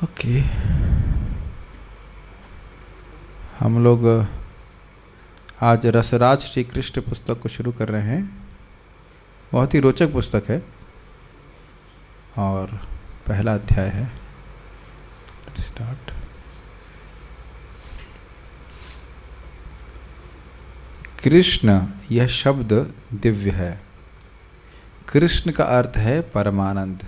Okay, हम लोग आज रसराज श्री कृष्ण पुस्तक को शुरू कर रहे हैं। बहुत ही रोचक पुस्तक है और पहला अध्याय है। स्टार्ट। कृष्ण, यह शब्द दिव्य है। कृष्ण का अर्थ है परमानंद।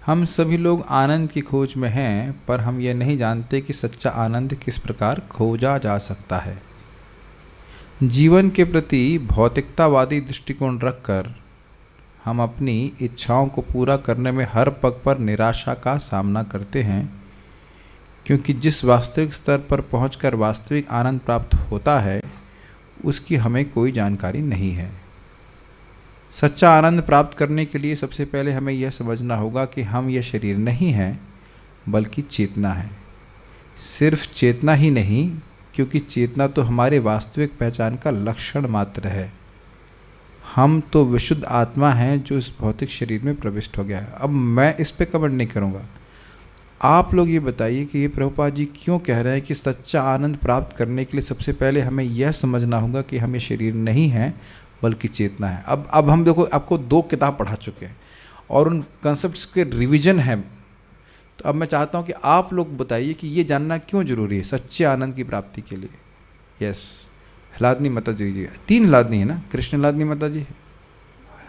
हम सभी लोग आनंद की खोज में हैं, पर हम ये नहीं जानते कि सच्चा आनंद किस प्रकार खोजा जा सकता है। जीवन के प्रति भौतिकतावादी दृष्टिकोण रखकर हम अपनी इच्छाओं को पूरा करने में हर पग पर निराशा का सामना करते हैं, क्योंकि जिस वास्तविक स्तर पर पहुंचकर वास्तविक आनंद प्राप्त होता है उसकी हमें कोई जानकारी नहीं है। सच्चा आनंद प्राप्त करने के लिए सबसे पहले हमें यह समझना होगा कि हम यह शरीर नहीं हैं, बल्कि चेतना है। सिर्फ चेतना ही नहीं, क्योंकि चेतना तो हमारे वास्तविक पहचान का लक्षण मात्र है। हम तो विशुद्ध आत्मा हैं जो इस भौतिक शरीर में प्रविष्ट हो गया है। अब मैं इस पे कमेंट नहीं करूँगा। आप लोग ये बताइए कि ये प्रभुपाद जी क्यों कह रहे हैं कि सच्चा आनंद प्राप्त करने के लिए सबसे पहले हमें यह समझना होगा कि हम ये शरीर नहीं हैं, बल्कि चेतना है। अब हम देखो, आपको 2 किताब पढ़ा चुके हैं और उन कंसेप्ट्स के रिवीजन है। तो अब मैं चाहता हूँ कि आप लोग बताइए कि ये जानना क्यों जरूरी है सच्चे आनंद की प्राप्ति के लिए। यस, हलादनी माता जी, 3 हलादनी है ना, कृष्ण हलादनी माता जी,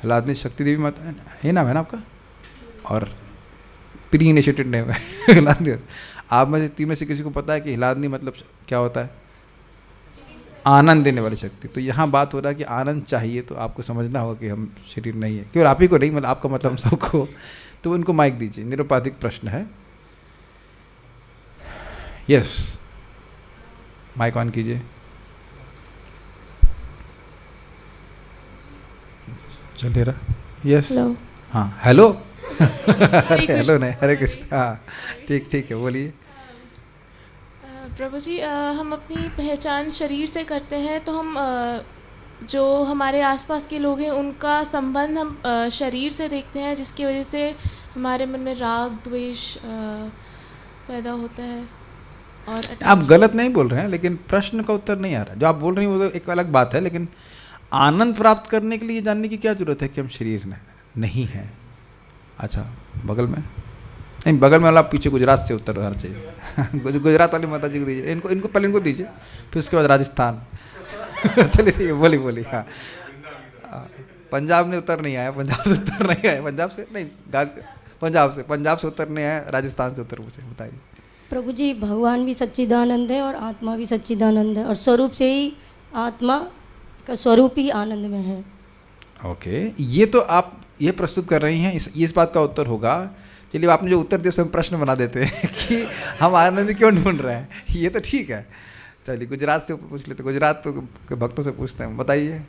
हलादनी शक्ति देवी माता है, नाम है ना आपका, और प्री इनिशिएटेड नेम है हलादनी। आप में से 3 में से किसी को पता है कि हलादनी मतलब क्या होता है? आनंद देने वाली शक्ति। तो यहाँ बात हो रहा है कि आनंद चाहिए तो आपको समझना होगा कि हम शरीर नहीं है। केवल आप ही को नहीं, मतलब आपका मतलब हम सबको। तो उनको माइक दीजिए, निरुपाधिक प्रश्न है। यस, माइक ऑन कीजिए। चल रहा? यस, हाँ, हेलो हेलो नहीं, हरे कृष्ण। हाँ, ठीक है, बोलिए। प्रभु जी, हम अपनी पहचान शरीर से करते हैं, तो हम जो हमारे आसपास के लोग हैं उनका संबंध हम शरीर से देखते हैं, जिसकी वजह से हमारे मन में राग द्वेष पैदा होता है। और आप गलत नहीं बोल रहे हैं, लेकिन प्रश्न का उत्तर नहीं आ रहा। जो आप बोल रही हैं वो तो एक अलग बात है, लेकिन आनंद प्राप्त करने के लिए जानने की क्या जरूरत है कि हम शरीर नहीं है। अच्छा, बगल में नहीं, बगल में वाला पीछे गुजरात से उत्तर होना चाहिए गुजरात वाली माता जी को दीजिए, इनको पहले इनको दीजिए, फिर उसके बाद राजस्थान चलिए ठीक है, बोली। हाँ, पंजाब ने उत्तर नहीं आया, पंजाब से उत्तर नहीं आया, पंजाब से नहीं, पंजाब से उत्तर नहीं आया, राजस्थान से उत्तर पूछे, बताइए। प्रभु जी, भगवान भी सच्चिदानंद है और आत्मा भी सच्चिदानंद है, और स्वरूप से ही आत्मा का स्वरूप ही आनंद में है। ओके, ये तो आप ये प्रस्तुत कर रही हैं, इस बात का उत्तर होगा। चलिए, आपने जो उत्तर दिया उसमें प्रश्न बना देते हैं कि हम आनंद क्यों ढूंढ रहे हैं, ये तो ठीक है। चलिए, गुजरात से पूछ लेते, गुजरात तो के भक्तों से पूछते हैं, बताइए।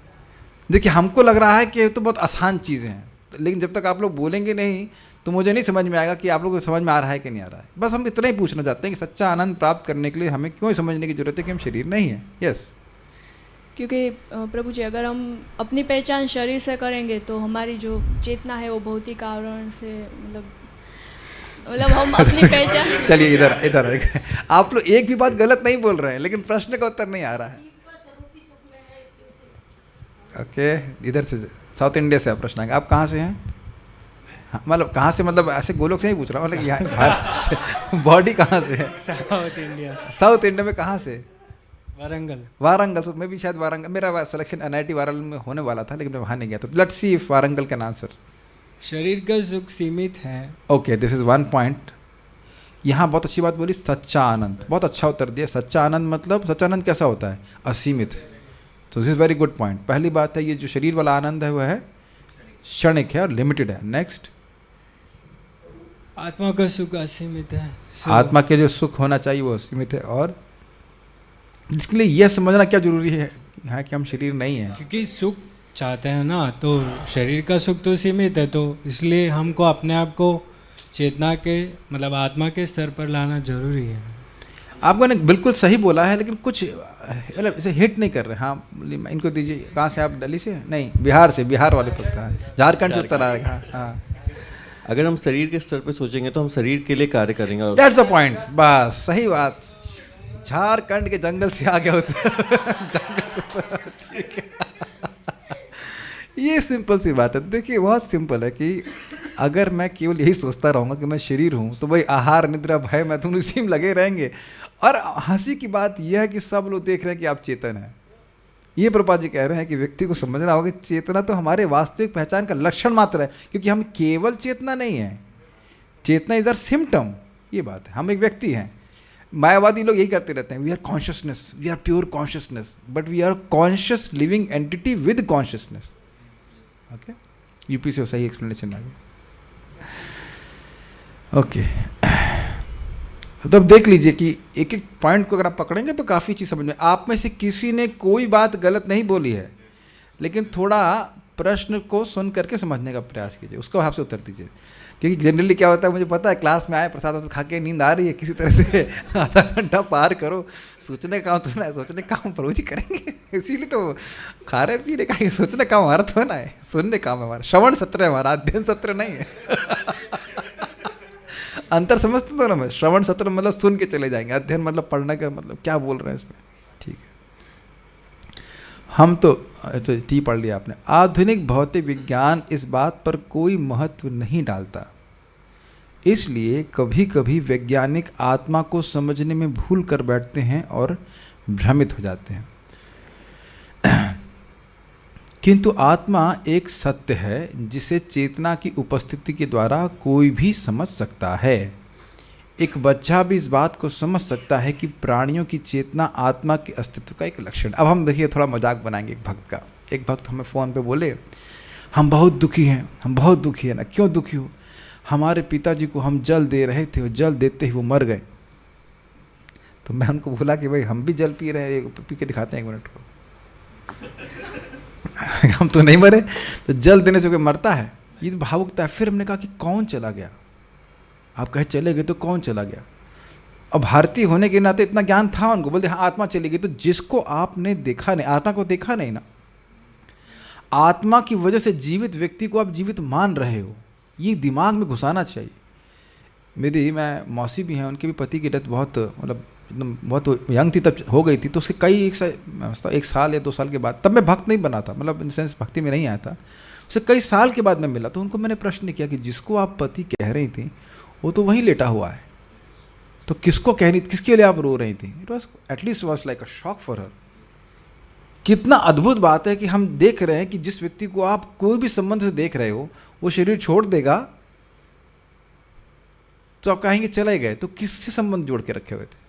देखिए, हमको लग रहा है कि ये तो बहुत आसान चीज़ें हैं, लेकिन जब तक आप लोग बोलेंगे नहीं तो मुझे नहीं समझ में आएगा कि आप लोगों को समझ में आ रहा है कि नहीं आ रहा है। बस हम इतना ही पूछना चाहते हैं कि सच्चा आनंद प्राप्त करने के लिए हमें क्यों समझने की जरूरत है कि हम शरीर नहीं है। यस, क्योंकि प्रभु जी, अगर हम अपनी पहचान शरीर से करेंगे तो हमारी जो चेतना है वो भौतिक आवरण से मतलब हम अपनी पहचान चलिए इधर आप लोग एक भी बात गलत नहीं बोल रहे हैं, लेकिन प्रश्न का उत्तर नहीं आ रहा है। ओके, इधर से साउथ इंडिया से आप प्रश्न आएंगे। आप कहाँ से हैं? हाँ, मतलब कहाँ से, मतलब ऐसे गोलोक से नहीं पूछ रहा हूँ, मतलब यहाँ बॉडी कहाँ से है? साउथ इंडिया में कहाँ से? वारंगल। तो मैं भी शायद वारंगल, मेरा सिलेक्शन NIT वारंगल में होने वाला था, लेकिन मैं वहाँ नहीं गया। तो let's see if Warangal can answer. शरीर का सुख सीमित है। Okay, this is 1 point. यहाँ बहुत अच्छी बात बोली, सच्चा आनंद, बहुत अच्छा उत्तर दिया। सच्चा आनंद मतलब, सच्चा आनंद कैसा होता है? असीमित। तो this is very good point. पहली बात है, ये जो शरीर वाला आनंद है वह है क्षणिक है और लिमिटेड है। नेक्स्ट, आत्मा का सुख असीमित है। आत्मा के जो सुख होना चाहिए वो असीमित है। और इसके लिए यह समझना क्या जरूरी है यहाँ कि हम शरीर नहीं है, क्योंकि सुख चाहते हैं ना, तो शरीर का सुख तो सीमित है, तो इसलिए हमको अपने आप को चेतना के मतलब आत्मा के स्तर पर लाना जरूरी है। आपने बिल्कुल सही बोला है, लेकिन कुछ मतलब इसे हिट नहीं कर रहे। हाँ, इनको दीजिए। कहाँ से आप? दिल्ली से नहीं, बिहार से, बिहार वाले पता है, झारखंड से उत्तर आ रहा है। हाँ, अगर हम शरीर के स्तर पे सोचेंगे तो हम शरीर के लिए कार्य करेंगे और दैट्स द पॉइंट, बस सही बात। झारखंड के जंगल से आ गया होता जंगल से, ठीक है। ये सिंपल सी बात है। देखिए बहुत सिंपल है कि अगर मैं केवल यही सोचता रहूँगा कि मैं शरीर हूँ तो भाई आहार निद्रा भय मैथुन इसी में लगे रहेंगे। और हंसी की बात यह है कि सब लोग देख रहे हैं कि आप चेतन हैं। ये प्रभुपाद जी कह रहे हैं कि व्यक्ति को समझना होगा कि चेतना तो हमारे वास्तविक पहचान का लक्षण मात्र है, क्योंकि हम केवल चेतना नहीं है, चेतना इज आर सिम्टम। ये बात है, हम एक व्यक्ति हैं। मायावादी लोग यही करते रहते हैं, we are consciousness, we are pure consciousness, but we are conscious living entity with consciousness. Okay, UP से सही एक्सप्लेनेशन आ गया। ओके, तो अब देख लीजिए कि एक एक पॉइंट को अगर आप पकड़ेंगे तो काफ़ी चीज़ समझ में। आप में से किसी ने कोई बात गलत नहीं बोली है, लेकिन थोड़ा प्रश्न को सुन करके समझने का प्रयास कीजिए, उसको आपसे उत्तर दीजिए। क्योंकि जनरली क्या होता है, मुझे पता है, क्लास में आए प्रसाद वसाद खा के नींद आ रही है, किसी तरह से आधा घंटा पार करो, सोचने का काम तो ना है, सोचने का काम प्रभु जी करेंगे, इसीलिए तो खा रहे पी रहे का, सोचने का हमारा तो ना है, सुनने काम है हमारा, श्रवण सत्र है हमारा, अध्ययन सत्र नहीं है। अंतर समझते हो ना? मैं श्रवण सत्र मतलब सुन के चले जाएंगे, अध्ययन मतलब पढ़ने का मतलब क्या बोल रहे हैं इसमें, ठीक है। हम तो अच्छा टी पढ़ लिया आपने। आधुनिक भौतिक विज्ञान इस बात पर कोई महत्व नहीं डालता, इसलिए कभी कभी वैज्ञानिक आत्मा को समझने में भूल कर बैठते हैं और भ्रमित हो जाते हैं। किंतु आत्मा एक सत्य है जिसे चेतना की उपस्थिति के द्वारा कोई भी समझ सकता है। एक बच्चा भी इस बात को समझ सकता है कि प्राणियों की चेतना आत्मा के अस्तित्व का एक लक्षण। अब हम देखिए थोड़ा मजाक बनाएंगे एक भक्त का। एक भक्त हमें फ़ोन पे बोले, हम बहुत दुखी हैं, हम बहुत दुखी हैं ना। क्यों दुखी हो? हमारे पिताजी को हम जल दे रहे थे और जल देते ही वो मर गए। तो मैं उनको बोला कि भाई हम भी जल पी रहे हैं, पी के दिखाते हैं, 1 मिनट को। हम तो नहीं मरे, तो जल देने से कोई मरता है? ये तो भावुकता है। फिर हमने कहा कि कौन चला गया? आप कहे चले गए, तो कौन चला गया? अब भारतीय होने के नाते इतना ज्ञान था उनको, बोलते हाँ आत्मा चली गई। तो जिसको आपने देखा नहीं, आत्मा को देखा नहीं ना, आत्मा की वजह से जीवित व्यक्ति को आप जीवित मान रहे हो, ये दिमाग में घुसाना चाहिए। मैं मौसी भी हैं, उनके भी पति की डेथ बहुत मतलब एकदम बहुत यंग थी, तब हो गई थी। तो उसके कई 1 साल या 2 साल के बाद, तब मैं भक्त नहीं बना था, मतलब इन सेंस भक्ति में नहीं आया था। उससे कई साल के बाद मैं मिला, तो उनको मैंने प्रश्न किया कि जिसको आप पति कह रही थी वो तो वहीं लेटा हुआ है, तो किसको कह रही थी, किसके लिए आप रो रही थी? It was at least was like a shock for her. कितना अद्भुत बात है कि हम देख रहे हैं कि जिस व्यक्ति को आप कोई भी संबंध से देख रहे हो वो शरीर छोड़ देगा, तो आप कहेंगे चले गए, तो किससे संबंध जोड़ के रखे हुए थे?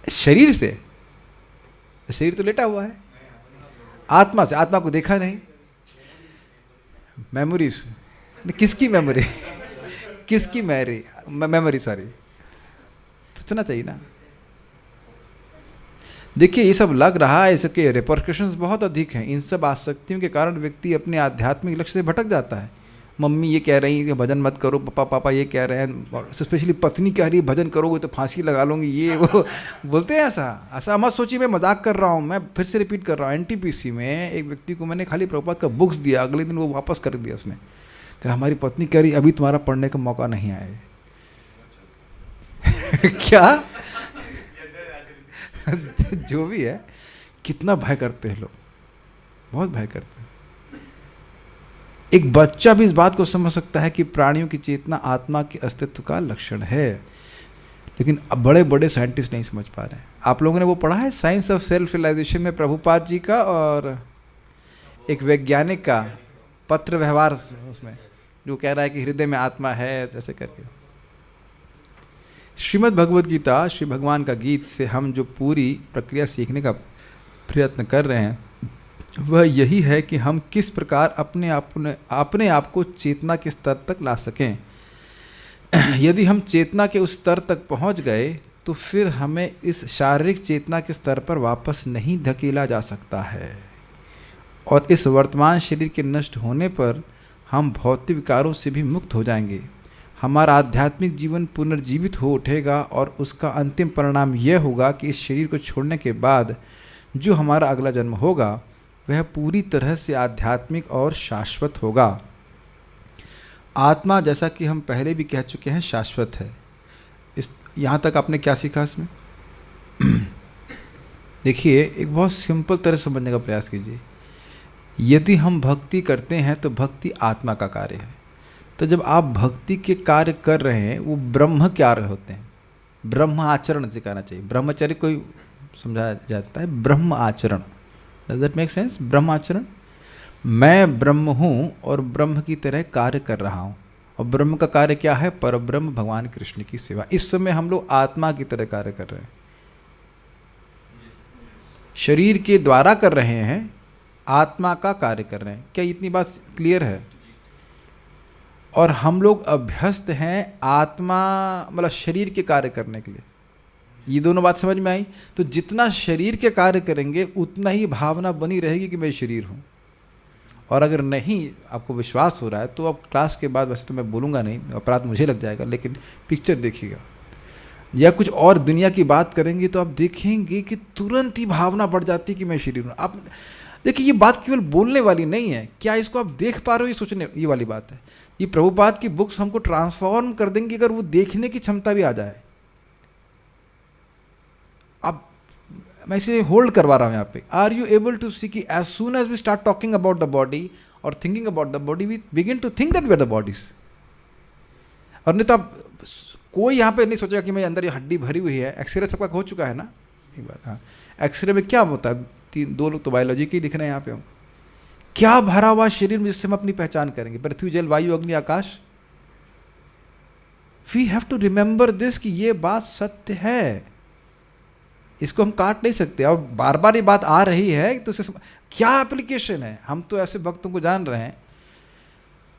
शरीर से। शरीर तो लेटा हुआ है, आत्मा से। आत्मा को देखा नहीं। मेमोरीज, किसकी मेमोरी? किसकी मेमोरी सॉरी, सोचना चाहिए ना। देखिए ये सब लग रहा है, इसके रिपरकशंस बहुत अधिक हैं। इन सब आसक्तियों के कारण व्यक्ति अपने आध्यात्मिक लक्ष्य से भटक जाता है। मम्मी ये कह रही है कि भजन मत करो, पापा ये कह रहे हैं, और स्पेशली पत्नी कह रही है भजन करोगे तो फांसी लगा लूँगी, ये वो बोलते हैं। ऐसा मत सोचिए, मैं मजाक कर रहा हूँ। मैं फिर से रिपीट कर रहा हूँ, एनटीपीसी में एक व्यक्ति को मैंने खाली प्रभुपाद का बुक्स दिया, अगले दिन वो वापस कर दिया उसने, कि हमारी पत्नी कह रही अभी तुम्हारा पढ़ने का मौका नहीं आया। क्या जो भी है, कितना भय करते हैं लोग, बहुत भय करते हैं। एक बच्चा भी इस बात को समझ सकता है कि प्राणियों की चेतना आत्मा के अस्तित्व का लक्षण है, लेकिन अब बड़े बड़े साइंटिस्ट नहीं समझ पा रहे हैं। आप लोगों ने वो पढ़ा है साइंस ऑफ सेल्फ रियलाइजेशन में, प्रभुपाद जी का और एक वैज्ञानिक का पत्र व्यवहार, उसमें जो कह रहा है कि हृदय में आत्मा है, जैसे करके। श्रीमद् भगवद गीता, श्री भगवान का गीत से हम जो पूरी प्रक्रिया सीखने का प्रयत्न कर रहे हैं वह यही है कि हम किस प्रकार अपने आप को चेतना के स्तर तक ला सकें। यदि हम चेतना के उस स्तर तक पहुंच गए तो फिर हमें इस शारीरिक चेतना के स्तर पर वापस नहीं धकेला जा सकता है, और इस वर्तमान शरीर के नष्ट होने पर हम भौतिक विकारों से भी मुक्त हो जाएंगे। हमारा आध्यात्मिक जीवन पुनर्जीवित हो उठेगा और उसका अंतिम परिणाम यह होगा कि इस शरीर को छोड़ने के बाद जो हमारा अगला जन्म होगा वह पूरी तरह से आध्यात्मिक और शाश्वत होगा। आत्मा, जैसा कि हम पहले भी कह चुके हैं, शाश्वत है। इस यहाँ तक आपने क्या सीखा इसमें? देखिए, एक बहुत सिंपल तरह से समझने का प्रयास कीजिए। यदि हम भक्ति करते हैं तो भक्ति आत्मा का कार्य है। तो जब आप भक्ति के कार्य कर रहे हैं, वो ब्रह्म कार्य होते हैं। ब्रह्म आचरण से कहना चाहिए। ब्रह्मचर्य कोई समझाया जाता है ब्रह्म आचरण। Does that make sense? ब्रह्म आचरण, मैं ब्रह्म हूँ और ब्रह्म की तरह कार्य कर रहा हूँ। और ब्रह्म का कार्य क्या है? परब्रह्म भगवान कृष्ण की सेवा। इस समय हम लोग आत्मा की तरह कार्य कर रहे हैं, शरीर के द्वारा कर रहे हैं, आत्मा का कार्य कर रहे हैं। क्या इतनी बात क्लियर है? और हम लोग अभ्यस्त हैं आत्मा मतलब शरीर के कार्य करने के लिए। ये दोनों बात समझ में आई? तो जितना शरीर के कार्य करेंगे उतना ही भावना बनी रहेगी कि मैं शरीर हूँ। और अगर नहीं आपको विश्वास हो रहा है तो अब क्लास के बाद, वैसे तो मैं बोलूँगा नहीं, अपराध मुझे लग जाएगा, लेकिन पिक्चर देखिएगा या कुछ और दुनिया की बात करेंगे तो आप देखेंगे कि तुरंत ही भावना बढ़ जाती है कि मैं शरीर हूँ। आप देखिए, ये बात केवल बोलने वाली नहीं है। क्या इसको आप देख पा रहे हो? ये सोचने ये वाली बात है। ये प्रभुपाद की बुक्स हमको ट्रांसफॉर्म कर देंगी अगर वो देखने की क्षमता भी आ जाए। अब मैं इसे होल्ड करवा रहा हूँ यहाँ पे। Are you able to see कि as soon as we start talking about the body और thinking about the body, we begin to think that we are the bodies. और नहीं तो आप कोई यहाँ पे नहीं सोचेगा कि मेरे अंदर ये हड्डी भरी हुई है। एक्सरे सबका हो चुका है ना एक बार? हाँ, एक्सरे में क्या होता है? 2 लोग तो बायोलॉजी के ही दिख रहे हैं यहाँ पे। हम क्या भरा हुआ शरीर में जिससे हम अपनी पहचान करेंगे? पृथ्वी, जल, वायु, अग्नि, आकाश। We have to remember this कि ये बात सत्य है, इसको हम काट नहीं सकते। और बार बार ये बात आ रही है तो इसे क्या एप्लीकेशन है? हम तो ऐसे भक्तों को जान रहे हैं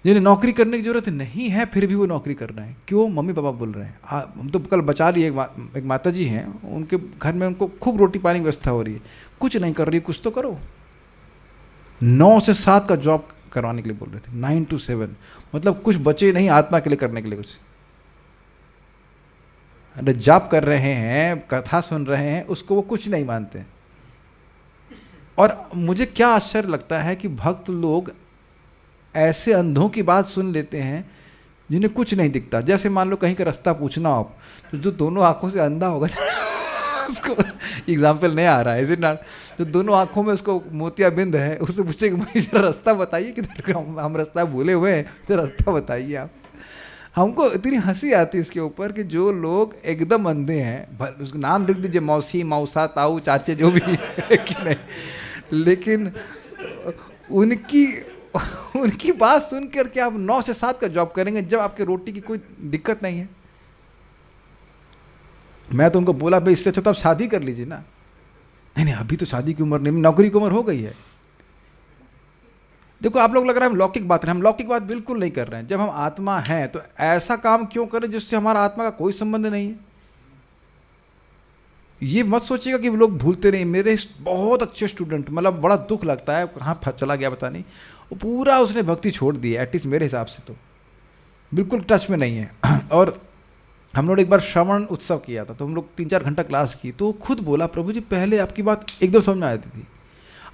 जिन्हें नौकरी करने की जरूरत नहीं है, फिर भी वो नौकरी कर रहे हैं। क्यों? मम्मी पापा बोल रहे हैं। हम तो कल बचा लिए, एक माता जी हैं, उनके घर में उनको खूब रोटी पानी की व्यवस्था हो रही है, कुछ नहीं कर रही, कुछ तो करो। 9 से 7 का जॉब करवाने के लिए बोल रहे थे, 9 to 7, मतलब कुछ बचे नहीं आत्मा के लिए करने के लिए कुछ। अरे जाप कर रहे हैं, कथा सुन रहे हैं, उसको वो कुछ नहीं मानते। और मुझे क्या आश्चर्य लगता है कि भक्त लोग ऐसे अंधों की बात सुन लेते हैं जिन्हें कुछ नहीं दिखता। जैसे मान लो कहीं का रास्ता पूछना हो आप, तो जो दोनों आंखों से अंधा होगा उसको एग्जाम्पल नहीं आ रहा है, इज इट नॉट? जो दोनों आंखों में उसको मोतियाबिंद है, उससे पूछे कि भाई जरा रास्ता बताइए किधर का, हम रास्ता भूले हुए हैं, तो रास्ता बताइए आप। हमको इतनी हंसी आती है इसके ऊपर कि जो लोग एकदम अंधे हैं, उसका नाम लिख दीजिए, मौसी, मौसा, ताऊ, चाचे, जो भी है कि नहीं, लेकिन उनकी बात सुनकर के आप 9 से 7 का जॉब करेंगे जब आपके रोटी की कोई दिक्कत नहीं है। मैं तो उनको बोला भाई इससे अच्छा तो आप शादी कर लीजिए ना। नहीं अभी तो शादी की उम्र नहीं, नौकरी की उम्र हो गई है। देखो आप लोग लग रहा है हम लौकिक बात रहे हैं, हम लौकिक बात बिल्कुल नहीं कर रहे हैं। जब हम आत्मा हैं तो ऐसा काम क्यों करें जिससे हमारा आत्मा का कोई संबंध नहीं है। ये मत सोचिएगा कि लोग भूलते नहीं। मेरे बहुत अच्छे स्टूडेंट, मतलब बड़ा दुख लगता है, कहाँ चला गया पता नहीं, वो पूरा उसने भक्ति छोड़ दी है, एटलीस्ट मेरे हिसाब से तो बिल्कुल टच में नहीं है। और हम लोग एक बार श्रवण उत्सव किया था, तो हम लोग 3-4 घंटा क्लास की, तो खुद बोला प्रभु जी पहले आपकी बात एकदम समझ में आती थी,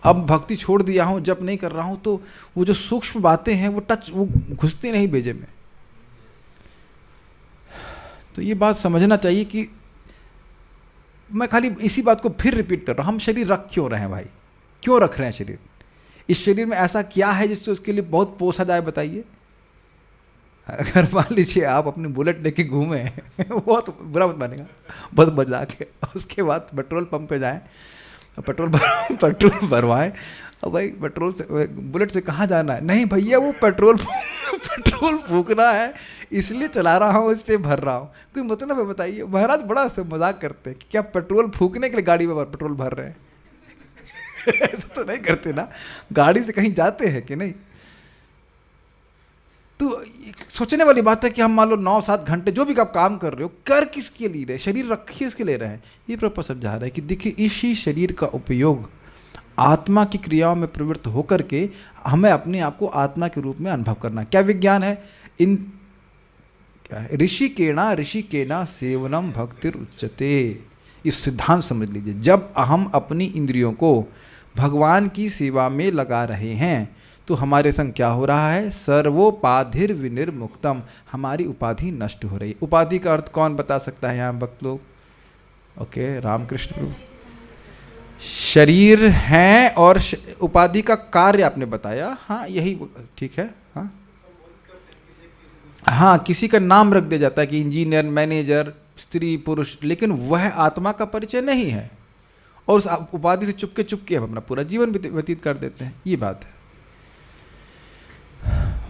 अब भक्ति छोड़ दिया हूँ, जब नहीं कर रहा हूँ तो वो जो सूक्ष्म बातें हैं वो घुसती नहीं भेजे में। तो ये बात समझना चाहिए कि मैं खाली इसी बात को फिर रिपीट कर रहा हूँ, हम शरीर रख क्यों रहे हैं भाई? क्यों रख रहे हैं शरीर? इस शरीर में ऐसा क्या है जिससे उसके लिए बहुत पोसा जाए? बताइए। अगर मान लीजिए आप अपनी बुलेट लेके घूमे बहुत बुरा मत मानेगा, बहुत बजा के, उसके बाद पेट्रोल पंप पे जाएं, पेट्रोल भरवाएं, और भाई पेट्रोल से बुलेट से कहाँ जाना है? नहीं भैया वो पेट्रोल फूकना है इसलिए चला रहा हूँ, इसलिए भर रहा हूँ। कोई मतलब है? बताइए। महाराज बड़ा मजाक करते हैं कि क्या पेट्रोल फूकने के लिए गाड़ी में पेट्रोल भर रहे हैं? ऐसा तो नहीं करते ना, गाड़ी से कहीं जाते हैं कि नहीं? तो सोचने वाली बात है कि हम मान लो 9-7 घंटे जो भी आप काम कर रहे हो, कर किसके लिए रहे? शरीर रखिए इसके ले रहे हैं। ये प्रभुपाद समझा रहा है कि देखिए इसी शरीर का उपयोग आत्मा की क्रियाओं में प्रवृत्त होकर के हमें अपने आप को आत्मा के रूप में अनुभव करना। क्या विज्ञान है? इन क्या है? ऋषिकेना सेवनम भक्तिर उच्चते। इस सिद्धांत समझ लीजिए। जब हम अपनी इंद्रियों को भगवान की सेवा में लगा रहे हैं तो हमारे संग क्या हो रहा है? सर्वोपाधिर विनिर्मुक्तम, हमारी उपाधि नष्ट हो रही है। उपाधि का अर्थ कौन बता सकता है यहाँ भक्त लोग? ओके, रामकृष्ण प्रभु। शरीर है और उपाधि का कार्य आपने बताया, हाँ यही ठीक है। हाँ हाँ, किसी का नाम रख दिया जाता है कि इंजीनियर, मैनेजर, स्त्री, पुरुष, लेकिन वह आत्मा का परिचय नहीं है और उस उपाधि से चुपके हम अपना पूरा जीवन व्यतीत कर देते हैं। ये बात है।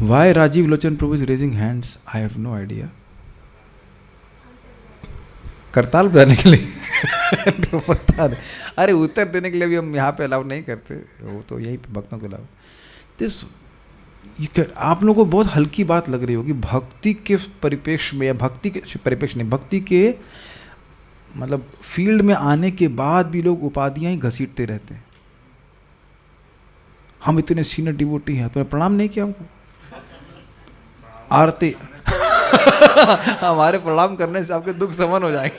Why Rajiv Lochan Prabhu is raising hands, I have no idea. करताल बजाने के लिए तो पता नहीं। अरे उत्तर देने के लिए भी हम यहाँ पे अलाउ नहीं करते, वो तो यहीं पे भक्तों को अलाउ। दिस आप लोगों को बहुत हल्की बात लग रही होगी, भक्ति के परिप्रेक्ष्य में, या भक्ति के परिप्रेक्ष्य नहीं, भक्ति के मतलब फील्ड में आने के बाद भी लोग उपाधियां ही घसीटते रहते हैं। हम इतने सीनियर डिवोटी हैं, तुमने प्रणाम नहीं किया हमको? आरती हमारे प्रणाम करने से आपके दुख समन हो जाएंगे।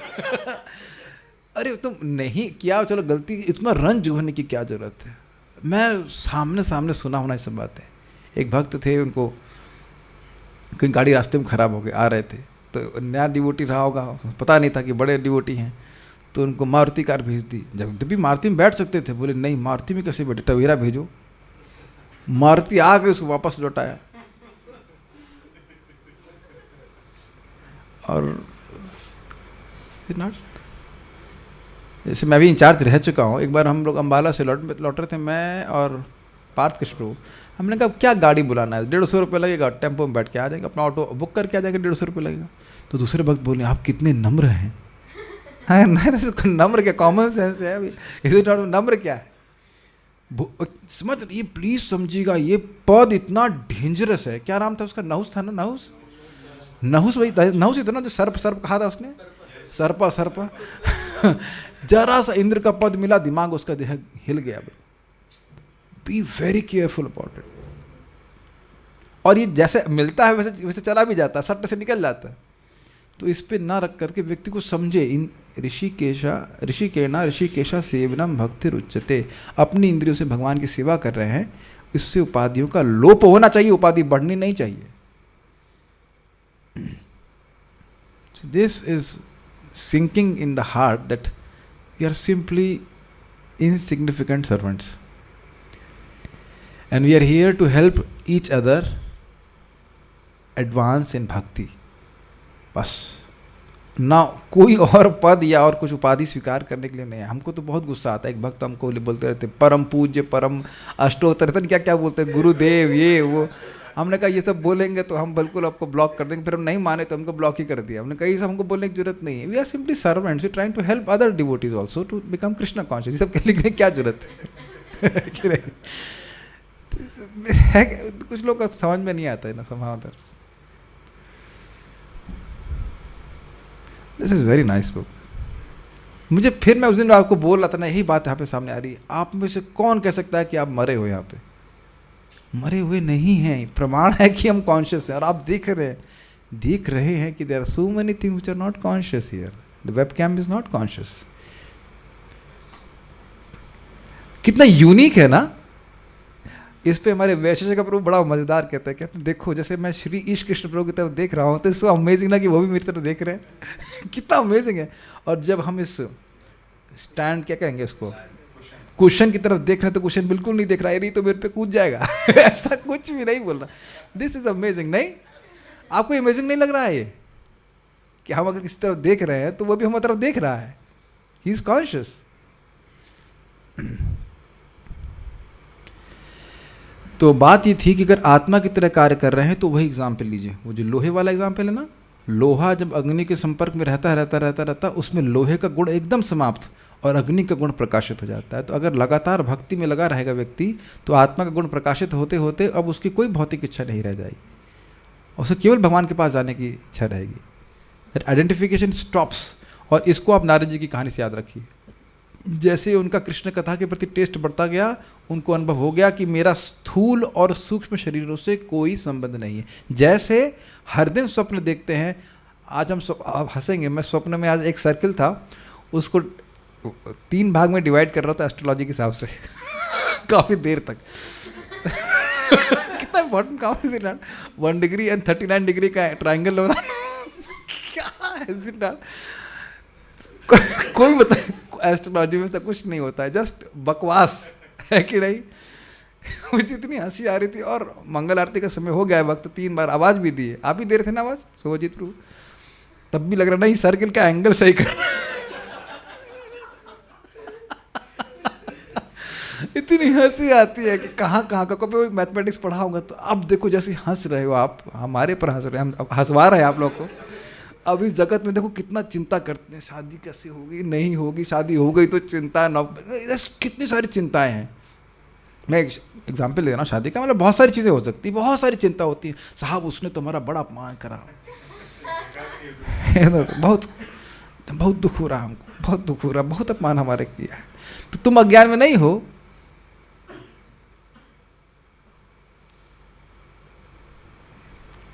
अरे तुम नहीं किया, चलो गलती, इतना रंज होने की क्या जरूरत है? मैं सामने सामने सुना होना ये सब बातें। एक भक्त थे, उनको कहीं गाड़ी रास्ते में ख़राब हो गई, आ रहे थे, तो नया डिवोटी रहा होगा, पता नहीं था कि बड़े डिवोटी हैं, तो उनको मारुति कार भेज दी। जब भी मारुति में बैठ सकते थे, बोले नहीं मारुति में कैसे बैठे, टवेरा भेजो। मारुति आ गई, उसको वापस लौटाया। और नॉट, जैसे मैं भी इंचार्ज रह चुका हूँ। एक बार हम लोग अम्बाला से लौट रहे थे, मैं और पार्थ कृष्ण प्रभु। हमने कहा क्या गाड़ी बुलाना है, 150 रुपये लगेगा, टेम्पो में बैठ के आ जाएंगे, अपना ऑटो बुक करके आ जाएंगे, 150 रुपये लगेगा। तो दूसरे वक्त बोले आप कितने नम्र हैं। हाँ नहीं, नम्र क्या, कॉमन सेंस है अभी, इसे नम्र क्या है? समझ, ये प्लीज समझिएगा, ये पद इतना डेंजरस है। क्या नाम था उसका? नहुस था ना? नहुस, नहुस भाई, नहुस ही था ना जो सर्प कहा था उसने, सर्पा जरा सा इंद्र का पद मिला, दिमाग उसका जो है हिल गया। Be very careful about it. और ये जैसे मिलता है वैसे चला भी जाता है, सट्ट से निकल जाता है। तो इस पे ना रख करके व्यक्ति को समझे, इन ऋषिकेशा सेवनम भक्ति रुच्यते, अपनी इंद्रियों से भगवान की सेवा कर रहे हैं, इससे उपाधियों का लोप होना चाहिए, उपाधि बढ़नी नहीं चाहिए। This is sinking in the heart that we are simply insignificant servants and we are here to help each other advance in bhakti। बस ना कोई और पद या और कुछ उपाधि स्वीकार करने के लिए नहीं है। हमको तो बहुत गुस्सा आता है, एक भक्त हमको बोलते रहते परम पूज्य, परम अष्टोत्तर, क्या बोलते हैं, गुरुदेव, ये वो। हमने कहा ये सब बोलेंगे तो हम बिल्कुल आपको ब्लॉक कर देंगे, फिर हम नहीं माने तो हमको ब्लॉक ही कर दिया। हमने कहा ये सब हमको बोलने की जरूरत नहीं है। We are simply servants, we trying to help other devotees also to become Krishna conscious. ये सब लिखने की क्या जरूरत है? कि नहीं? है, कुछ लोग का समझ में नहीं आता है ना somehow that। This is very nice book. मुझे फिर मैं उस दिन आपको बोल रहा था ना, यही बात यहाँ पे सामने आ रही है। आप में से कौन कह सकता है कि आप मरे हो? यहाँ पे मरे हुए नहीं हैं, प्रमाण है कि हम कॉन्शियस हैं। और आप देख रहे हैं कि there are so many things which are not conscious here. The webcam is not conscious. कितना यूनिक है ना। इस पे हमारे वैशेषिक प्रभु बड़ा मजेदार कहते हैं देखो जैसे मैं श्री ईश कृष्ण प्रभु की तरफ देख रहा हूँ तो सो अमेजिंग ना कि वो भी मेरी तरफ देख रहे हैं। कितना अमेजिंग है। और जब हम इस स्टैंड, क्या कहेंगे इसको, क्वेश्चन की तरफ देख रहे हैं तो क्वेश्चन बिल्कुल नहीं देख रहा है, नहीं तो मेरे पे कूद जाएगा। ऐसा कुछ भी नहीं बोल रहा। This is amazing. नहीं, आपको अमेजिंग नहीं लग रहा है ये कि हम अगर किसी तरफ देख रहे हैं तो वो भी हमारी तरफ देख रहा है। He is conscious. तो बात ये थी कि अगर आत्मा की तरह कार्य कर रहे हैं तो वही एग्जाम्पल लीजिए, वो जो लोहे वाला एग्जाम्पल है ना, लोहा जब अग्नि के संपर्क में रहता उसमें लोहे का गुण एकदम समाप्त और अग्नि का गुण प्रकाशित हो जाता है। तो अगर लगातार भक्ति में लगा रहेगा व्यक्ति तो आत्मा का गुण प्रकाशित होते होते अब उसकी कोई भौतिक इच्छा नहीं रह जाएगी, उसे केवल भगवान के पास जाने की इच्छा रहेगी। That identification stops. और इसको आप नारद जी की कहानी से याद रखिए। जैसे उनका कृष्ण कथा के प्रति टेस्ट बढ़ता गया, उनको अनुभव हो गया कि मेरा स्थूल और सूक्ष्म शरीरों से कोई संबंध नहीं है। जैसे हर दिन स्वप्न देखते हैं, आज हम आप हंसेंगे, मैं स्वप्न में आज एक सर्किल था, उसको 3 भाग में डिवाइड कर रहा था एस्ट्रोलॉजी के हिसाब से काफ़ी देर तक। कितना इंपॉर्टेंट काम है it not? 1 degree and 39 degree का ट्राइंगल हो रहा क्या है इट नॉट? कोई बताए एस्ट्रोलॉजी में सब कुछ नहीं होता है, जस्ट बकवास है कि नहीं? मुझे इतनी हंसी आ रही थी, और मंगल आरती का समय हो गया है, वक्त 3 बार आवाज़ भी दी है, आप ही दे रहे थे ना आवाज़ शुभजीत प्रभु, तब भी लग रहा नहीं सर्किल का एंगल सही कर इतनी हंसी आती है कि कहाँ कहाँ का। कभी मैथमेटिक्स पढ़ाऊंगा तो अब देखो जैसे हंस रहे हो आप, हमारे पर हंस रहे हैं, हम हंसवा रहे हैं आप लोग को। अब इस जगत में देखो कितना चिंता करते हैं, शादी कैसे होगी नहीं होगी, शादी हो गई तो चिंता, कितनी सारी चिंताएं हैं। मैं एग्जाम्पल दे रहा हूँ शादी का, मतलब बहुत सारी चीज़ें हो सकती है, बहुत सारी चिंता होती है। साहब उसने तो हमारा बड़ा अपमान करा, बहुत बहुत दुख हो रहा हमको, बहुत दुख हो रहा, बहुत अपमान हमारे किया है। तो तुम अज्ञान में नहीं हो,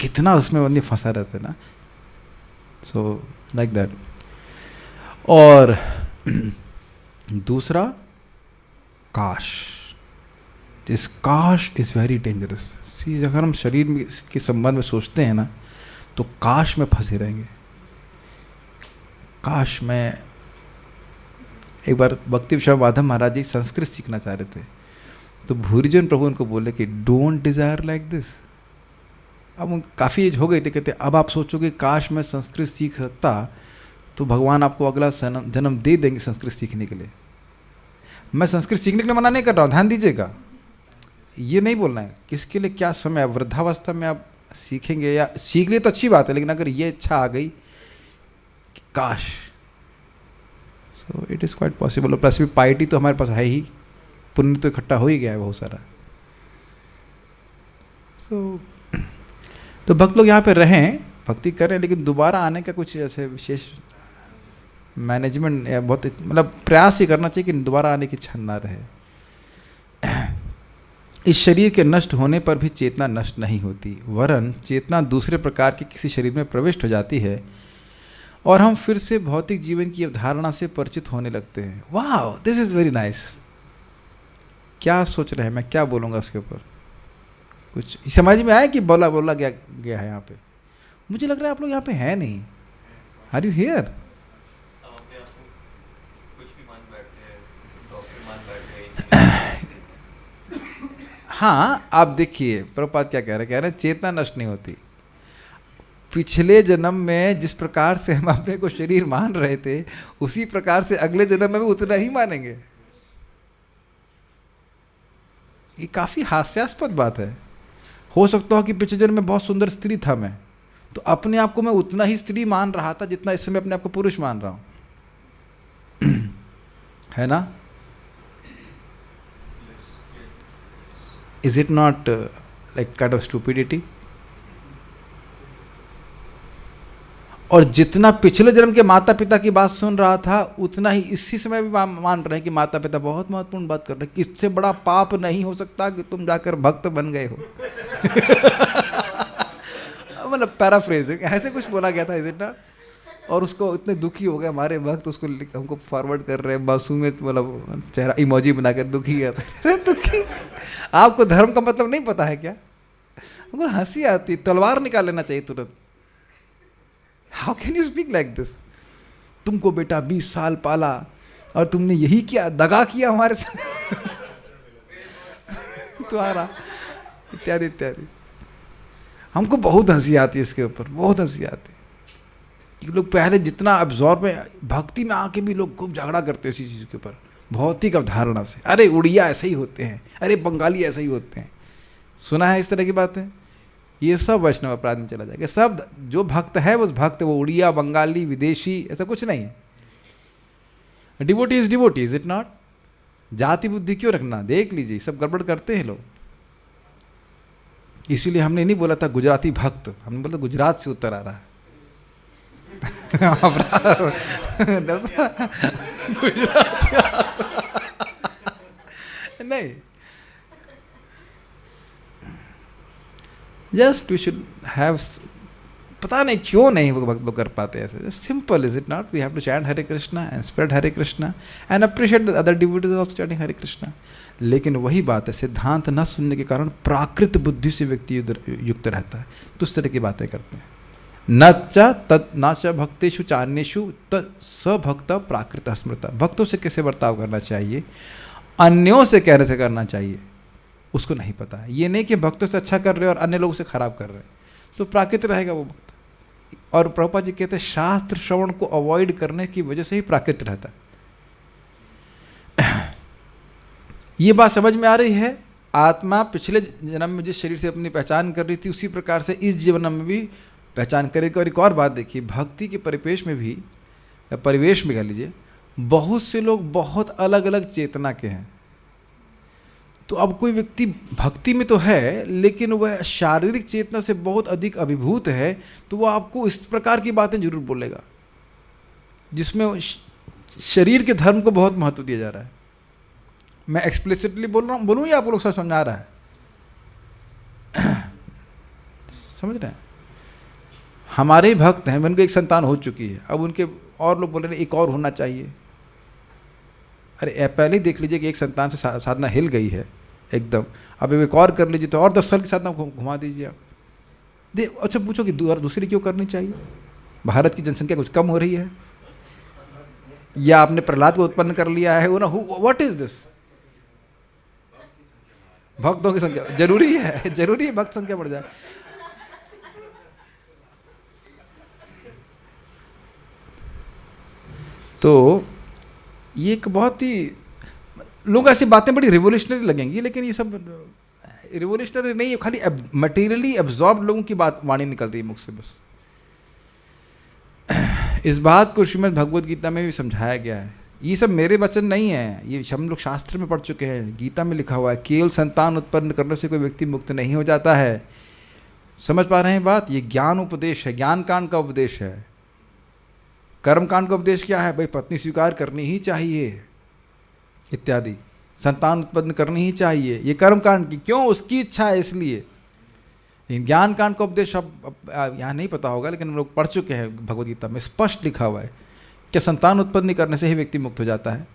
कितना उसमें बंदी फंसा रहता है ना। So like that. और दूसरा काश, दिस काश इज वेरी डेंजरस। सी अगर हम शरीर में के संबंध में सोचते हैं ना तो काश में फंसे रहेंगे। काश में, एक बार भक्ति विश्वनाथ माधव महाराज जी संस्कृत सीखना चाह रहे थे, तो भूरिजन प्रभु उनको बोले कि डोंट डिजायर लाइक दिस। अब उनको काफ़ी एज हो गई थी, कहते अब आप सोचोगे काश मैं संस्कृत सीख सकता तो भगवान आपको अगला जन्म दे देंगे संस्कृत सीखने के लिए। मैं संस्कृत सीखने के लिए मना नहीं कर रहा हूँ, ध्यान दीजिएगा, ये नहीं बोलना है किसके लिए क्या समय है। वृद्धावस्था में आप सीखेंगे या सीख लिए तो अच्छी बात है, लेकिन अगर ये इच्छा आ गई कि काश, so it is quite possible. और प्लस भी पाइटी तो हमारे पास है ही, पुण्य तो इकट्ठा हो ही गया है बहुत सारा। तो भक्त लोग यहाँ पे रहें, भक्ति करें, लेकिन दोबारा आने का कुछ ऐसे विशेष मैनेजमेंट या बहुत मतलब प्रयास ही करना चाहिए कि दोबारा आने की इच्छा ना रहे। इस शरीर के नष्ट होने पर भी चेतना नष्ट नहीं होती, वरन चेतना दूसरे प्रकार के किसी शरीर में प्रविष्ट हो जाती है और हम फिर से भौतिक जीवन की अवधारणा से परिचित होने लगते हैं। वाह, दिस इज़ वेरी नाइस। क्या सोच रहे हैं, मैं क्या बोलूँगा उसके ऊपर? कुछ समझ में आया कि बोला गया है यहाँ पे? मुझे लग रहा है आप लोग यहाँ पे हैं नहीं। Are you here? हाँ, आप देखिए प्रभुपाद क्या कह रहे हैं, चेतना नष्ट नहीं होती। पिछले जन्म में जिस प्रकार से हम अपने को शरीर मान रहे थे, उसी प्रकार से अगले जन्म में भी उतना ही मानेंगे। ये काफी हास्यास्पद बात है। हो सकता हो कि पिछले जन्म में बहुत सुंदर स्त्री था मैं, तो अपने आप को मैं उतना ही स्त्री मान रहा था जितना इस समय अपने आप को पुरुष मान रहा हूं। है ना? Is it not like kind of stupidity? और जितना पिछले जन्म के माता पिता की बात सुन रहा था, उतना ही इसी समय भी मान रहे हैं कि माता पिता बहुत महत्वपूर्ण बात कर रहे हैं, कि इससे बड़ा पाप नहीं हो सकता कि तुम जाकर भक्त बन गए हो। मतलब पैराफ्रेज ऐसे कुछ बोला गया था, इज इट नॉट? और उसको इतने दुखी हो गए हमारे भक्त, उसको हमको फॉरवर्ड कर रहे हैं, मासूमियत मतलब चेहरा इमोजी बनाकर दुखी गया था। दुखी, आपको धर्म का मतलब नहीं पता है क्या? हमको हंसी आती, तलवार निकाल लेना चाहिए तुरंत। How can you speak like this? तुमको बेटा 20 साल पाला और तुमने यही किया, दगा किया हमारे साथ तुम्हारा, इत्यादि इत्यादि। हमको बहुत हंसी आती है इसके ऊपर, बहुत हंसी आती है। कि लोग पहले जितना अब्जॉर्ब में, भक्ति में आके भी लोग खूब झगड़ा करते हैं इसी चीज़ के ऊपर, भौतिक अवधारणा से। अरे उड़िया ऐसे ही होते हैं, अरे बंगाली ऐसे ही होते हैं। सुना है इस तरह की बातें? ये सब वैष्णव अपराध में चला जाएगा। सब जो भक्त है वो भक्त, वो उड़िया, बंगाली, विदेशी, ऐसा कुछ नहीं है। Devotee is it not? जाति बुद्धि क्यों रखना? देख लीजिए, सब गड़बड़ करते हैं लोग। इसीलिए हमने नहीं बोला था गुजराती भक्त, हमने बोला गुजरात से उत्तर आ रहा है। नहीं, जस्ट वी शुड हैव पता नहीं क्यों नहीं वो भक्त लोग कर पाते ऐसे. Simple is it not? We have to chant Hare Krishna and spread Hare Krishna and appreciate the other devotees also chanting Hare Krishna. लेकिन वही बात है, सिद्धांत न सुनने के कारण प्राकृत बुद्धि से व्यक्ति युक्त रहता है, तो उस तरह की बातें करते हैं. न च भक्तेषु चान्येषु स भक्त प्राकृत स्मृता. भक्तों से कैसे बर्ताव करना चाहिए, अन्यों से कैसे करना चाहिए, उसको नहीं पता है. ये नहीं कि भक्तों से अच्छा कर रहे हैं और अन्य लोगों से खराब कर रहे हैं, तो प्राकृत रहेगा वो भक्त. और प्रभुपाद जी कहते हैं शास्त्र श्रवण को अवॉइड करने की वजह से ही प्राकृत रहता है. ये बात समझ में आ रही है? आत्मा पिछले जन्म में जिस शरीर से अपनी पहचान कर रही थी उसी प्रकार से इस जीवन में भी पहचान करेगी. और एक और बात देखिए, भक्ति के परिवेश में भी, या परिवेश में कह लीजिए, बहुत से लोग बहुत अलग अलग चेतना के हैं. तो अब कोई व्यक्ति भक्ति में तो है लेकिन वह शारीरिक चेतना से बहुत अधिक अभिभूत है, तो वह आपको इस प्रकार की बातें जरूर बोलेगा जिसमें शरीर के धर्म को बहुत महत्व दिया जा रहा है. मैं एक्सप्लिसिटली बोल रहा हूँ, बोलूँ या आप लोग सब समझ आ रहा है? समझ रहे हैं? हमारे ही भक्त हैं, उनकी एक संतान हो चुकी है, अब उनके और लोग बोल रहे हैं एक और होना चाहिए. अरे पहले ही देख लीजिए कि एक संतान से साधना हिल गई है एकदम, अब एक और कर लीजिए तो और 10 साल की साधना घुमा दीजिए आप. अच्छा पूछो कि दूसरी क्यों करनी चाहिए? भारत की जनसंख्या कुछ कम हो रही है, या आपने प्रहलाद को उत्पन्न कर लिया है? वो ना, व्हाट इज दिस? भक्तों की संख्या जरूरी है, जरूरी है भक्त संख्या बढ़ जाए. तो ये एक बहुत ही, लोग ऐसी बातें बड़ी रिवोल्यूशनरी लगेंगी, लेकिन ये सब रिवोल्यूशनरी नहीं है, खाली मटेरियली एब्जॉर्ब लोगों की बात वाणी निकलती है मुख से बस. इस बात को श्रीमद् भगवद गीता में भी समझाया गया है. ये सब मेरे वचन नहीं है, ये हम लोग शास्त्र में पढ़ चुके हैं, गीता में लिखा हुआ है. केवल संतान उत्पन्न करने से कोई व्यक्ति मुक्त नहीं हो जाता है. समझ पा रहे हैं बात? ये ज्ञान उपदेश है, ज्ञान कांड का उपदेश है. कर्म कांड का उपदेश क्या है? भाई पत्नी स्वीकार करनी ही चाहिए इत्यादि, संतान उत्पन्न करनी ही चाहिए. ये कर्म कांड की, क्यों? उसकी इच्छा है इसलिए. ज्ञान कांड का उपदेश अब यहाँ नहीं पता होगा, लेकिन हम लोग पढ़ चुके हैं भगवद गीता में स्पष्ट लिखा हुआ है कि संतान उत्पन्न करने से ही व्यक्ति मुक्त हो जाता है.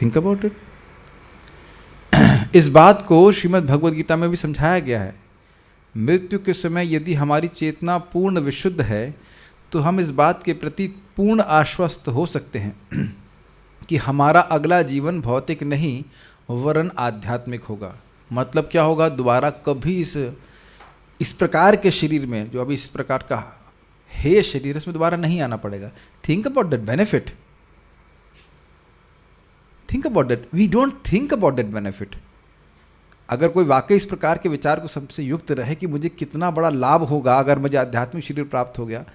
Think about it. इस बात को श्रीमद् भगवद गीता में भी समझाया गया है. मृत्यु के समय यदि हमारी चेतना पूर्ण विशुद्ध है तो हम इस बात के प्रति पूर्ण आश्वस्त हो सकते हैं कि हमारा अगला जीवन भौतिक नहीं वरन आध्यात्मिक होगा. मतलब क्या होगा? दोबारा कभी इस प्रकार के शरीर में, जो अभी इस प्रकार का है शरीर, इसमें दोबारा नहीं आना पड़ेगा. Think about that benefit. Think about that. We don't think about that benefit. अगर कोई वाकई इस प्रकार के विचार को सबसे युक्त रहे कि मुझे कितना बड़ा लाभ होगा अगर मुझे आध्यात्मिक शरीर प्राप्त हो गया,